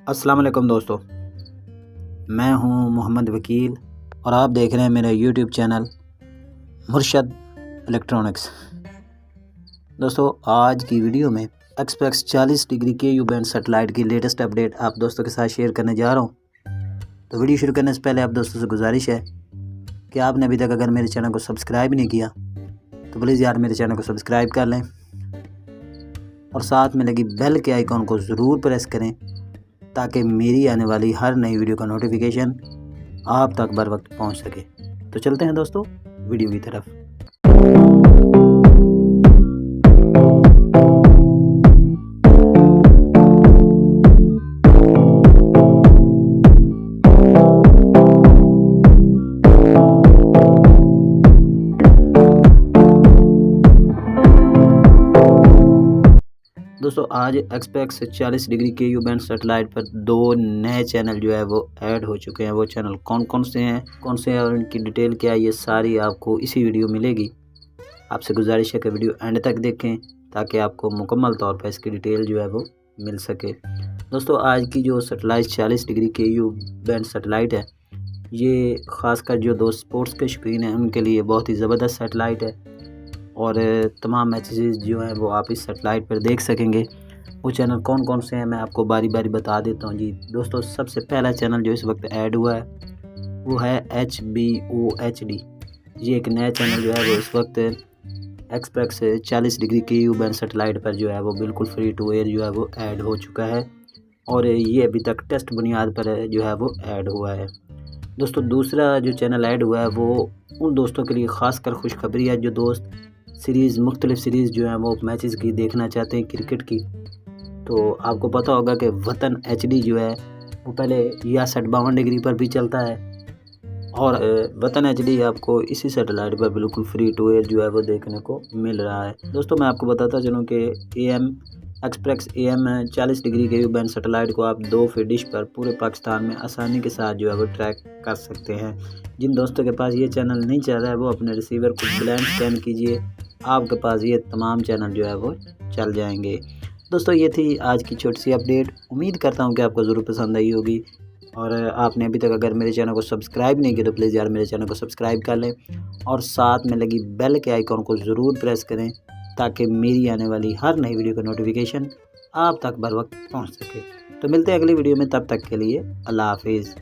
अस्सलाम वालेकुम दोस्तों, मैं हूं मोहम्मद वकील और आप देख रहे हैं मेरा यूट्यूब चैनल मुर्शद इलेक्ट्रॉनिक्स। दोस्तों आज की वीडियो में एक्सप्रेस 40 डिग्री के यू बैंड सेटेलाइट की लेटेस्ट अपडेट आप दोस्तों के साथ शेयर करने जा रहा हूं। तो वीडियो शुरू करने से पहले आप दोस्तों से गुजारिश है कि आपने अभी तक अगर मेरे चैनल को सब्सक्राइब नहीं किया तो प्लीज़ यार मेरे चैनल को सब्सक्राइब कर लें और साथ में लगी बेल के आइकॉन को ज़रूर प्रेस करें ताकि मेरी आने वाली हर नई वीडियो का नोटिफिकेशन आप तक बर वक्त पहुँच सके। तो चलते हैं दोस्तों वीडियो की तरफ। दोस्तों आज एक्सप्रेस 40 डिग्री के यू बैंड सेटेलाइट पर 2 नए चैनल जो है वो ऐड हो चुके हैं। वो चैनल कौन कौन से हैं और उनकी डिटेल क्या है, ये सारी आपको इसी वीडियो मिलेगी। आपसे गुजारिश है कि वीडियो एंड तक देखें ताकि आपको मुकम्मल तौर पर इसकी डिटेल जो है वो मिल सके। दोस्तों आज की जो सेटेलाइट 40 डिग्री के यू बैंड सेटेलाइट है, ये ख़ासकर जो दोस्त स्पोर्ट्स के शौकीन हैं उनके लिए बहुत ही ज़बरदस्त सेटेलाइट है और तमाम मैचेस जो हैं वो आप इस सेटेलाइट पर देख सकेंगे। वो चैनल कौन कौन से हैं मैं आपको बारी बारी बता देता हूं जी। दोस्तों सबसे पहला चैनल जो इस वक्त ऐड हुआ है वो है HBOHD। ये एक नया चैनल जो है वो इस वक्त एक्सप्रेस 40 डिग्री के यू बैंड सेटेलाइट पर जो है वो बिल्कुल फ्री टू एयर जो है वो ऐड हो चुका है और ये अभी तक टेस्ट बुनियाद पर जो है वो ऐड हुआ है। दोस्तों दूसरा जो चैनल ऐड हुआ है वो उन दोस्तों के लिए ख़ासकर खुशखबरी है जो दोस्त मुख्तलिफ़ सीरीज़ जो है वो मैचेस की देखना चाहते हैं क्रिकेट की। तो आपको पता होगा कि वतन HD जो है वो पहले 52 डिग्री पर भी चलता है और वतन HD आपको इसी सेटेलाइट पर बिल्कुल फ्री टू एयर जो है वो देखने को मिल रहा है। दोस्तों मैं आपको बताता चलूँ कि एक्सप्रेस AM 40 डिग्री के यू बैंड सेटेलाइट को आप 2 फीट डिश पर पूरे पाकिस्तान में आसानी के साथ जो है वो ट्रैक कर सकते हैं। जिन दोस्तों के पास ये चैनल नहीं चल रहा है वो अपने रिसीवर को ब्लैंक स्कैन कीजिए, आपके पास ये तमाम चैनल जो है वो चल जाएंगे। दोस्तों ये थी आज की छोटी सी अपडेट। उम्मीद करता हूँ कि आपको ज़रूर पसंद आई होगी और आपने अभी तक अगर मेरे चैनल को सब्सक्राइब नहीं किया तो प्लीज़ यार मेरे चैनल को सब्सक्राइब कर लें और साथ में लगी बेल के आइकॉन को ज़रूर प्रेस करें ताकि मेरी आने वाली हर नई वीडियो का नोटिफिकेशन आप तक बर वक्त पहुँच सके। तो मिलते हैं अगली वीडियो में, तब तक के लिए अल्लाह हाफिज़।